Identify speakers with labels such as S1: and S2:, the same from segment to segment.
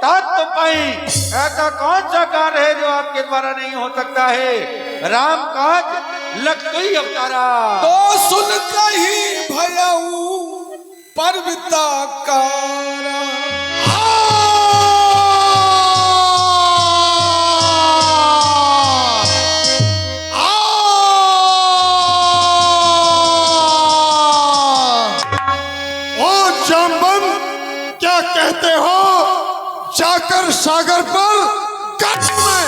S1: बता तो पाई, ऐसा कौन सा कार्य है जो आपके द्वारा नहीं हो सकता है? राम काज लग तो ही अवतारा।
S2: तो सुन कही भयऊ पर्वता कारा,
S3: क्या कहते हो? जाकर सागर पर कट में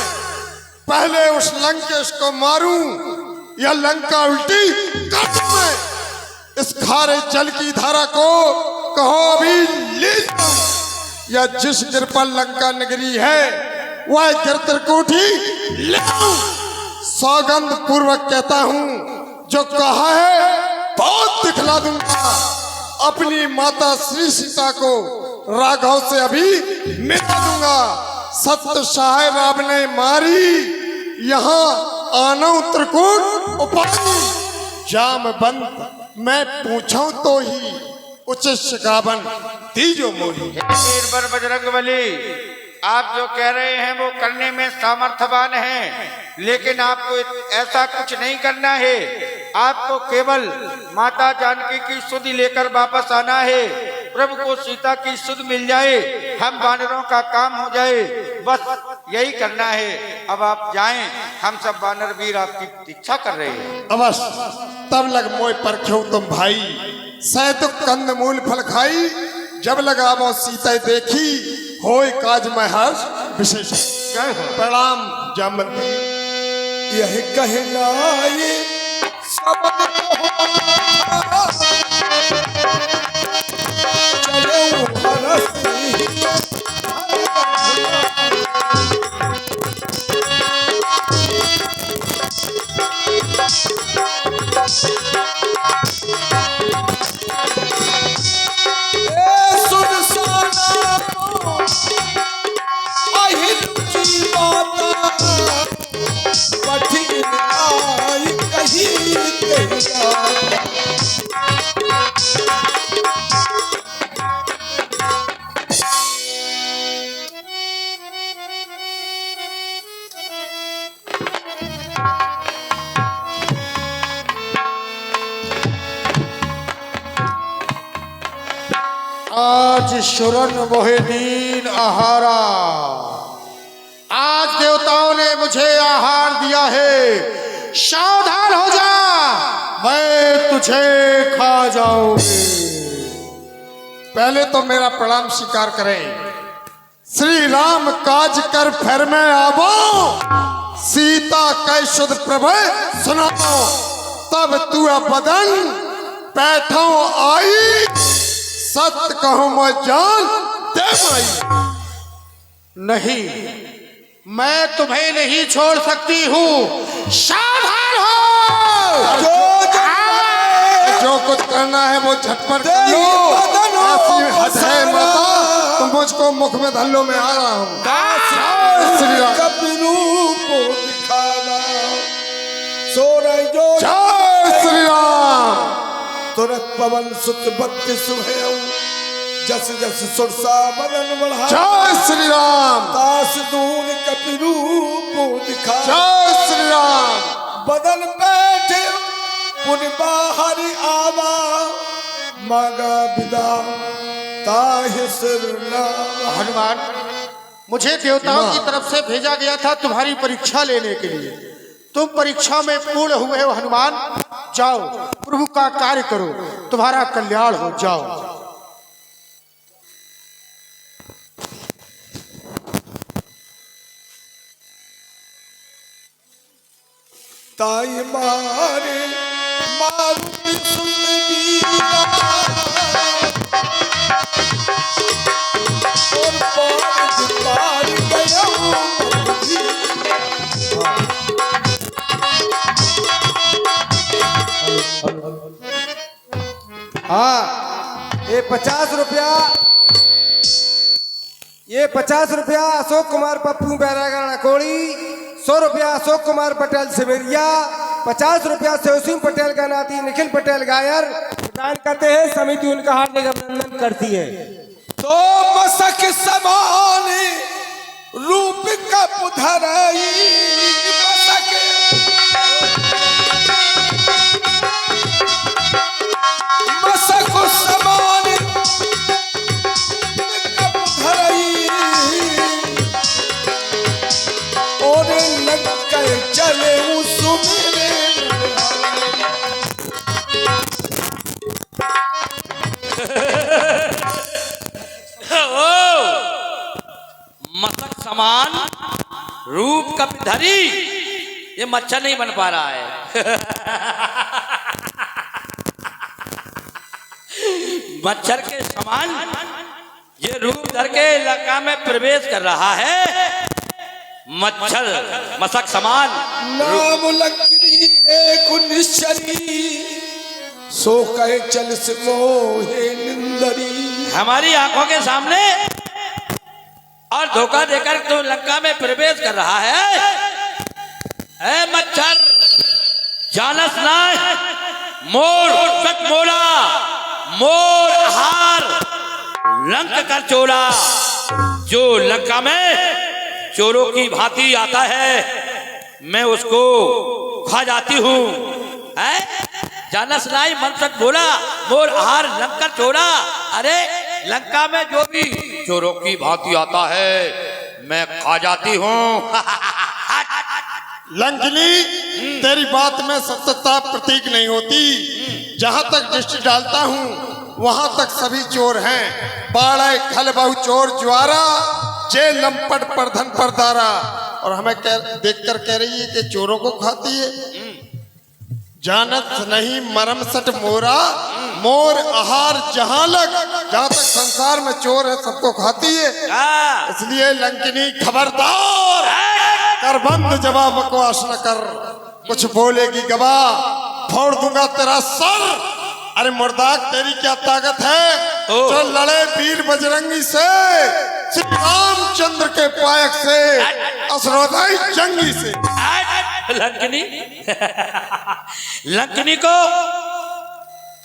S3: पहले उस लंकेश को मारूं या लंका उल्टी कट में इस खारे जल की धारा को कहो अभी ले जाऊं, या जिस गिर पर लंका नगरी है वह गिरत्रकूटी ले आऊं। सौगंध पूर्वक कहता हूं, जो कहा है बहुत दिखला दूंगा। अपनी माता श्री सीता को राघव से अभी मिला दूंगा। सत्य शाह राम ने मारी, यहाँ आनो त्रिकूट उपाधि। जामवंत मैं पूछूं तो ही उचित शिकावन दीजो मोही।
S1: वीरवर बजरंगबली, आप जो कह रहे हैं वो करने में सामर्थ्यवान हैं, लेकिन आपको ऐसा कुछ नहीं करना है। आपको केवल माता जानकी की सुधि लेकर वापस आना है। प्रभु को सीता की सुध मिल जाए, हम वानरों का काम हो जाए, बस यही करना है। अब आप जाएं, हम सब वानर वीर आपकी प्रतीक्षा कर रहे हैं।
S3: अवश्य, तब लग मोय परख्यो तुम भाई, सैतुक कंद मूल फल खाई। जब लगा वो सीता देखी, होय काज में हर्ष विशेष। प्रणाम जामवंती।
S2: यह कहना ये शब्द चलो हरसी
S3: आज शुरन मोहे दीन आहारा, आज देवताओं ने मुझे आहार दिया है। सावधान हो जा, मैं तुझे खा जाऊंगी। पहले तो मेरा प्रणाम स्वीकार करें। श्री राम काज कर फिर में आवो, सीता कै शुद्ध प्रभु सुनाओ। तब तू बदन बैठो आई, सत्य कहूं मैं जान दे भाई। नहीं, मैं तुम्हें नहीं छोड़ सकती हूँ। सावधान हो, जो कुछ करना है वो झटपट कर लो। ऐसी हद है माता, तुम मुझको मुख में धर लो, मैं आ रहा हूँ। श्री राम जय श्री राम।
S2: तुरंत पवन सुत भक्ति सुभयऊ, जस जस सुरसा बदन बढ़ा।
S3: जय श्री राम।
S2: दास दून कपि रूप दिखा।
S3: जय श्री राम।
S2: बदन बैठे पुन बाहर आवा, मांगा विदा ताहि सिर नावा।
S3: हनुमान, मुझे देवताओं की तरफ से भेजा गया था तुम्हारी परीक्षा लेने के लिए। तुम परीक्षा में पूर्ण हुए हो हनुमान। जाओ, प्रभु का कार्य करो, तुम्हारा कल्याण हो। जाओ।
S2: ताई मारे मारुति सुंदरीया, और पार गया। हाँ, ये 50 रुपया, ये 50 रुपया अशोक कुमार पप्पू बैरागढ़ कोड़ी, 100 रुपया अशोक कुमार पटेल सिवेरिया, 50 रुपया शिवसिंह पटेल का नाती निखिल पटेल गायर प्रदान करते हैं। समिति उनका हार्दिक अभिनंदन करती है। तो मसक समाने
S3: कप धरई मसके मसक समान कप धरई और लग कर चले उस मेरे
S4: मसक समान रूप कप धरी। ये मच्छर नहीं बन पा रहा है। मच्छर के समान ये रूप धर के इलाका में प्रवेश कर रहा है। मच्छर मसक समान
S3: नाम लकड़ी एक निश्चरी सो कहे चल से मोहे निंदरी।
S4: हमारी आंखों के सामने और धोखा देकर तो लंका में प्रवेश कर रहा है। ऐ मच्छर जानस ना मोर तक मोरा मोर हार लंक कर चोरा। जो लंका में चोरों की भांति आता है मैं उसको खा जाती हूँ। जानस नाई मन तक बोला मोर हार लंक कर चोरा। अरे लंका में जो भी चोरों की भांति आता है मैं खा जाती हूँ।
S3: लंकिनी तेरी बात में सत्यता प्रतीक नहीं होती। जहां तक दृष्टि डालता हूं वहां तक सभी चोर हैं। पाड़े खल बहु चोर ज्वारा जे लंपट परधन परदारा। और हमें देखकर कह रही है कि चोरों को खाती है। जानत नहीं मरम सट मोरा मोर आहार जहां लग। जहां तक संसार में चोर है सबको खाती है। इसलिए लंकिनी खबरदार कर बंद जवाब बकवास न कर। कुछ बोलेगी गवा फोड़ दूंगा तेरा सर। अरे मुर्दाक तेरी क्या ताकत है जो लड़े वीर बजरंगी से श्री रामचंद्र के पायक से असरोदाई जंगी से।
S4: लंकनी लंकनी को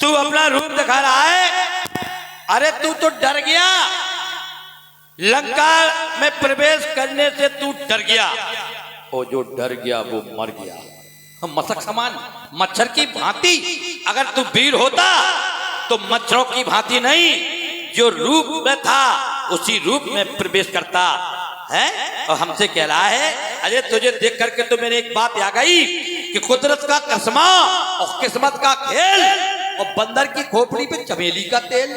S4: तू अपना रूप दिखा रहा है। अरे तू तो डर गया। लंका में प्रवेश करने से तू डर गया। और जो डर गया वो मर गया। मसक समान मच्छर की भांति अगर तू वीर होता तो मच्छरों की भांति नहीं जो रूप में था उसी रूप में प्रवेश करता है। और हमसे कह रहा है अरे तुझे देख करके तो मेरे एक बात आ गई कि कुदरत का कस्मा और किस्मत का खेल और बंदर की खोपड़ी पे चमेली का तेल।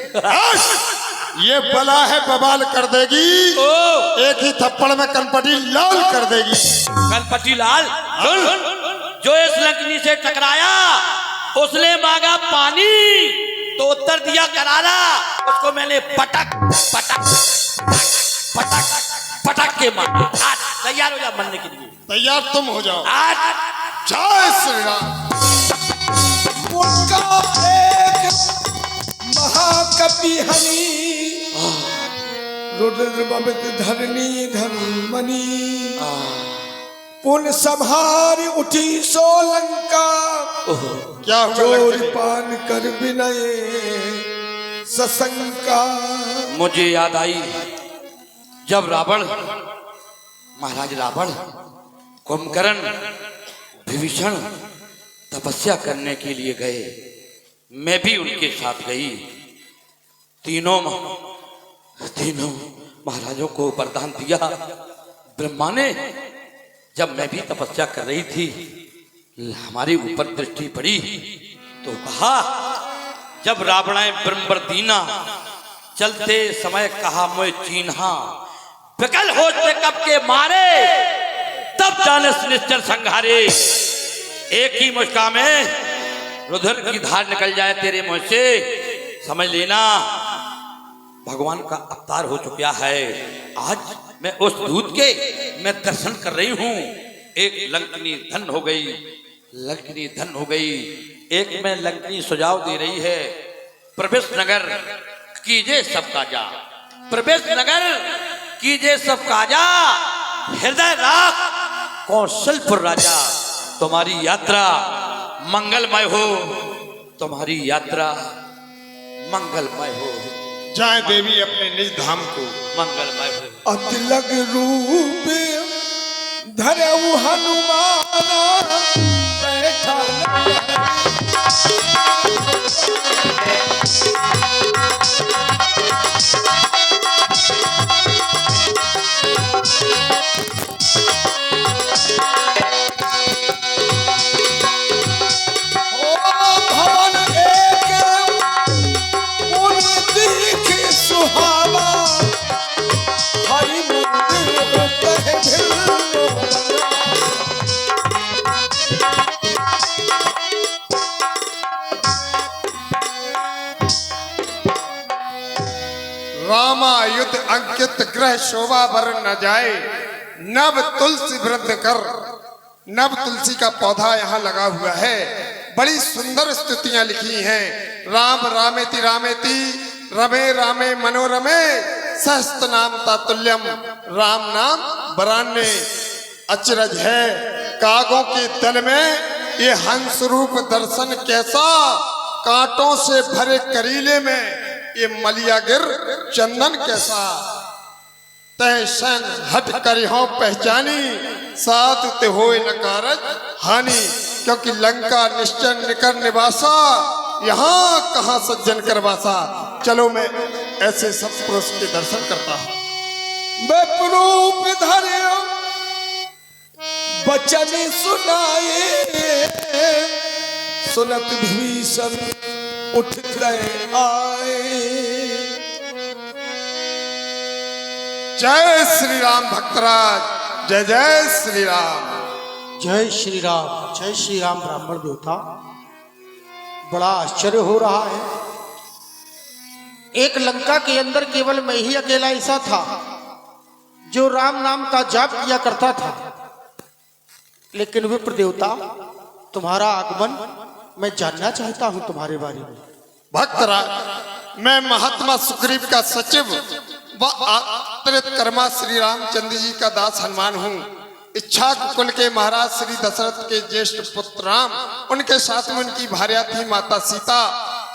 S3: ये बला है बवाल कर देगी। एक ही थप्पड़ में कनपटी लाल कर देगी।
S4: कनपटी लाल सुन। जो इस लंकनी से टकराया उसने मांगा पानी तो उत्तर दिया करारा। उसको मैंने पटक पटक पटक पटक के मारा। तैयार हो जा मरने के लिए।
S3: तैयार तुम हो जाओ।
S4: आज
S3: जय श्री राम। उनका एक महाकवि हनी रुद्र बमित धरनी धर्मनी पुन संहार उठी सोलंका। क्या चोर पान कर विनय सशंका।
S4: मुझे याद आई जब रावण महाराज रावण कुंभकर्ण विभीषण तपस्या करने के लिए गए। मैं भी उनके साथ गई। तीनों महाराजों को वरदान दिया। ब्रह्मा ने जब मैं भी तपस्या कर रही थी हमारे ऊपर दृष्टि पड़ी तो कहा जब रावणाए ब्रह्म दीना चलते समय कहा मोय चीन्हा विकल होते कब के मारे तब जानस निश्चर संघारे। एक ही मुस्कान में रुधिर की धार निकल जाए तेरे मुंह से समझ लेना भगवान का अवतार हो चुका है। आज मैं उस दूत के मैं दर्शन कर रही हूँ। एक लंकनी धन हो गई। लंकनी धन हो गई। एक में लंकनी सुझाव दे रही है प्रवेश नगर कीजिए सब काजा। प्रवेश नगर कीजिए सब काजा। हृदय राख कौशलपुर राजा। तुम्हारी यात्रा मंगलमय हो। तुम्हारी यात्रा मंगलमय हो।
S3: जाए देवी अपने निज धाम को।
S4: मंगलमय हो।
S3: अतिलग रूप धरऊ हनुमान बैठा रामायुध अंकित ग्रह शोभा बर न जाए, नव तुलसी वृद्ध कर। नव तुलसी का पौधा यहाँ लगा हुआ है। बड़ी सुंदर स्तुतियां लिखी हैं। राम रामेति रामेति रमे रामे मनोरमे सहस्त्र नाम तातुल्यम। राम नाम बरान्य अचरज है। कागों के तल में ये हंस रूप दर्शन कैसा, कांटों से भरे करीले में ये मलियागिर चंदन कैसा। तय सन हट कर हो पहचानी, साधु ते होए न कारज हानि। क्योंकि लंका निश्चय निकर निवासा, यहाँ कहाँ सज्जन करवासा। चलो मैं ऐसे सब पुरुष के दर्शन करता हूँ।
S2: रूप धरे बचन सुनाए, सुनत भीषण उठ गए आए।
S3: जय श्री राम भक्तराज, जय जय श्री राम।
S5: जय श्री राम, जय श्री राम। ब्राह्मण देवता, बड़ा आश्चर्य हो रहा है। एक लंका के अंदर केवल मैं ही अकेला ऐसा था जो राम नाम का जाप किया करता था, लेकिन विप्र देवता, तुम्हारा आगमन मैं जानना चाहता हूं तुम्हारे बारे में।
S3: भक्तराज, मैं महात्मा सुग्रीव का सचिव व आत्रित कर्मा श्री रामचंद्र जी का दास हनुमान हूँ। इच्छा कुल के महाराज श्री दशरथ के ज्येष्ठ पुत्र राम, उनके साथ में उनकी भार्या थी माता सीता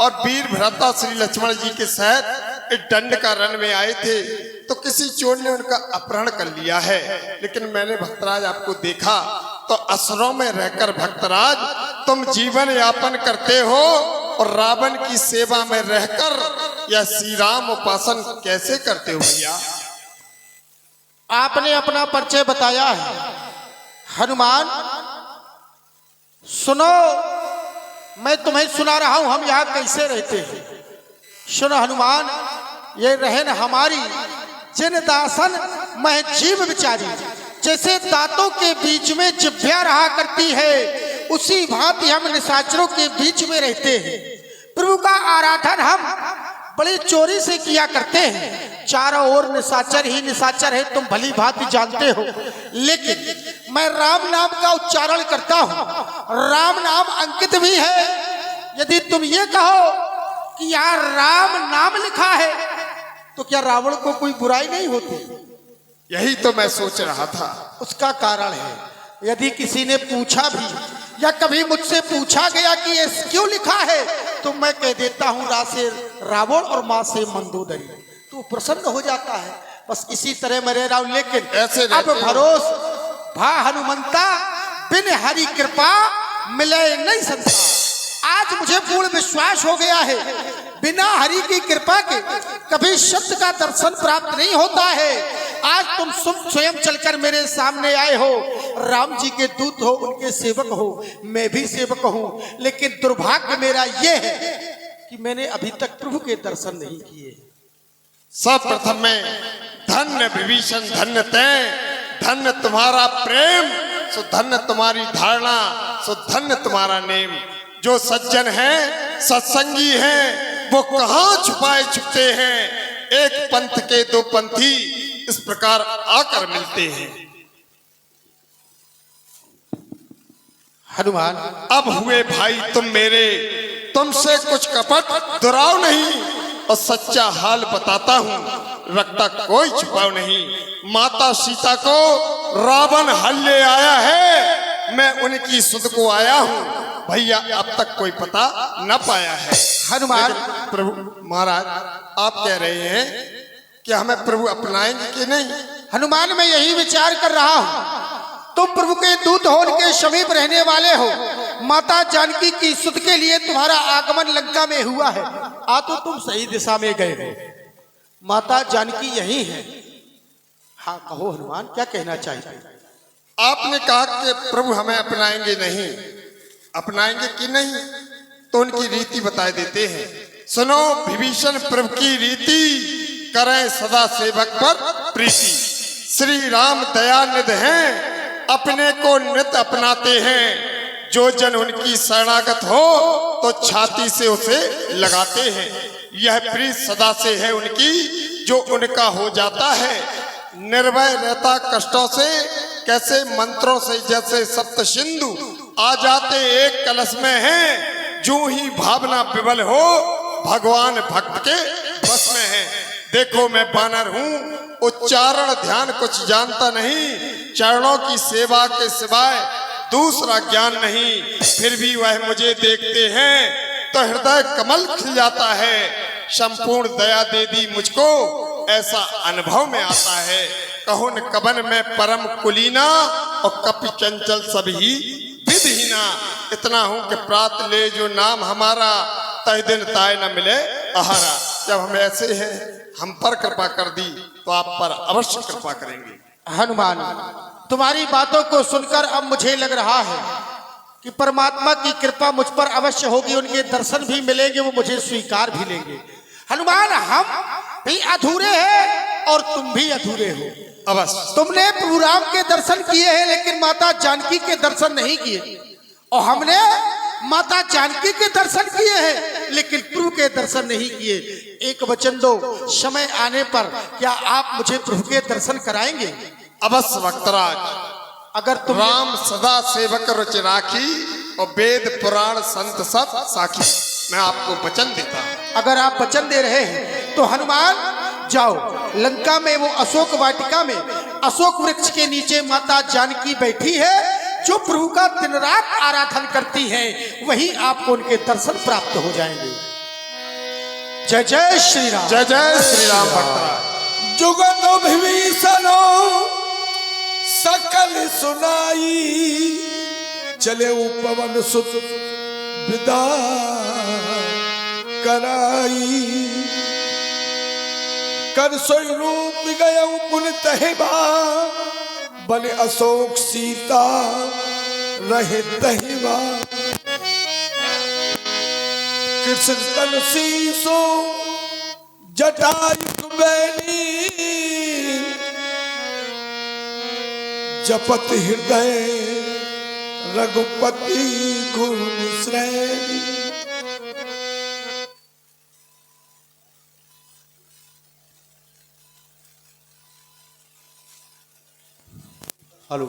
S3: और वीर भ्राता श्री लक्ष्मण जी के साथ एक दंड का रण में आए थे, तो किसी चोर ने उनका अपहरण कर लिया है। लेकिन मैंने भक्तराज आपको देखा तो असुरों में रहकर भक्तराज तुम जीवन यापन करते हो, और रावण की सेवा में रहकर यह श्री राम उपासन कैसे करते हो भैया?
S5: आपने अपना परिचय बताया है। हनुमान सुनो, मैं तुम्हें सुना रहा हूं हम यहाँ कैसे रहते हैं। सुनो हनुमान, ये रहन हमारी जिन दासन मैं जीव विचारी। जैसे दांतों के बीच में जिह्वा रहा करती है, उसी भांति हम निशाचरों के बीच में रहते हैं। प्रभु का आराधन हम बड़ी चोरी से किया करते हैं। चारों ओर निशाचर ही निशाचर है, तुम भली भांति जानते हो। लेकिन मैं राम नाम का उच्चारण करता हूँ, राम नाम अंकित भी है। यदि तुम ये कहो कि यहाँ राम नाम लिखा है, तो क्या रावण को कोई बुराई नहीं होती?
S3: यही तो मैं सोच रहा था।
S5: उसका कारण है, यदि किसी ने पूछा भी या कभी मुझसे पूछा गया कि ये क्यों लिखा है, तो मैं कह देता हूँ रा से रावण और माँ से मंदोदरी, तो प्रसन्न हो जाता है। बस इसी तरह मैं रह रहा हूँ। लेकिन
S3: ऐसे
S5: अब भरोस भा हनुमंता, बिन हरि कृपा मिले नहीं संसार। आज मुझे पूर्ण विश्वास हो गया है, बिना हरि की कृपा के कभी शब्द का दर्शन प्राप्त नहीं होता है। आज तुम स्वयं चलकर मेरे सामने आए हो, राम जी के दूत हो, उनके सेवक हो, मैं भी सेवक हूँ। लेकिन दुर्भाग्य मेरा यह है कि मैंने अभी तक प्रभु के दर्शन नहीं किए।
S3: सर्वप्रथम में धन्य विभीषण, धन्य तय, धन्य तुम्हारा प्रेम, सो धन्य तुम्हारी धारणा, सो धन्य तुम्हारा नेम। जो सज्जन हैं, सत्संगी हैं, वो कहाँ छुपाए छुपते हैं। एक पंथ के दो पंथी इस प्रकार आकर मिलते हैं।
S5: हनुमान,
S3: अब हुए भाई तुम मेरे, तुमसे कुछ कपट दुराव नहीं, और सच्चा हाल बताता हूँ, रखता कोई छुपाव नहीं। माता सीता को रावण हल्ले आया है, मैं उनकी सुध को आया हूँ भैया, अब तक कोई पता न पाया है।
S5: हनुमान,
S3: प्रभु महाराज, आप कह रहे हैं कि हमें प्रभु अपनाएंगे कि नहीं?
S5: हनुमान मैं यही विचार कर रहा हूं, तुम प्रभु के दूत हो, उनके समीप रहने वाले हो। माता जानकी की स्तुति के लिए तुम्हारा आगमन लंका में हुआ है। आ तो तुम सही दिशा में गए हो। माता जानकी यही है। हाँ कहो हनुमान, क्या कहना चाहिए?
S3: आपने कहा कि प्रभु हमें अपनाएंगे नहीं, अपनाएंगे कि नहीं, तो उनकी रीति बता देते हैं। सुनो विभीषण, प्रभु की रीति करें सदा सेवक पर प्रीति। श्री राम दयानिधि हैं, अपने को नित अपनाते हैं। जो जन उनकी शरणागत हो तो छाती से उसे लगाते हैं। यह प्रीत सदा से है उनकी, जो उनका हो जाता है। निर्भय रहता कष्टों से, कैसे मंत्रों से जैसे सप्त सिंधु आ जाते एक कलश में हैं। जो ही भावना विबल हो, भगवान भक्त के बस में है। देखो मैं बानर हूँ, उच्चारण ध्यान कुछ जानता नहीं। चरणों की सेवा के सिवाय दूसरा ज्ञान नहीं। फिर भी वह मुझे देखते हैं तो हृदय कमल खिल जाता है। संपूर्ण दया दे दी मुझको, ऐसा अनुभव में आता है। कहो न कबन में परम कुलीना, और कपि चंचल सभी विधिहीना। इतना हूं कि प्रात ले जो नाम हमारा, तय दिन ताय न मिले आहारा। जब हम ऐसे हैं, हम पर कृपा कर दी तो आप पर अवश्य कृपा करेंगे।
S5: हनुमान, तुम्हारी बातों को सुनकर अब मुझे लग रहा है कि परमात्मा की कृपा मुझ पर अवश्य होगी। उनके दर्शन भी मिलेंगे, वो मुझे स्वीकार भी लेंगे। हनुमान, हम भी अधूरे हैं और तुम भी अधूरे हो।
S3: अवश्य
S5: तुमने प्रभु राम के दर्शन किए हैं, लेकिन माता जानकी के दर्शन नहीं किए। और हमने माता जानकी के दर्शन किए हैं, लेकिन प्रभु के दर्शन नहीं किए। एक वचन दो, समय आने पर क्या आप मुझे प्रभु के दर्शन कराएंगे?
S3: अवश्य भक्तराज।
S5: अगर तुम
S3: राम सदा सेवक रुच राखी, और वेद पुराण संत सब साखी। मैं आपको वचन देता हूँ।
S5: अगर आप वचन दे रहे हैं तो हनुमान जाओ, लंका में वो अशोक वाटिका में अशोक वृक्ष के नीचे माता जानकी बैठी है, जो प्रभु का दिन रात आराधन करती हैं। वहीं आपको उनके दर्शन प्राप्त हो जाएंगे। जय जय श्री राम।
S3: जय जय श्री राम। भक्तराज
S2: जुगत विभीषणो सकल सुनाई, चले पवन सुत विदा कराई। कर सोई रूप गय पुन तहिबा, बन अशोक सीता रहे तहिबा। कृष्ण तन सीसो जटायु बैनी, जपत हृदय रघुपति गुरु श्रेणी।
S5: हेलो।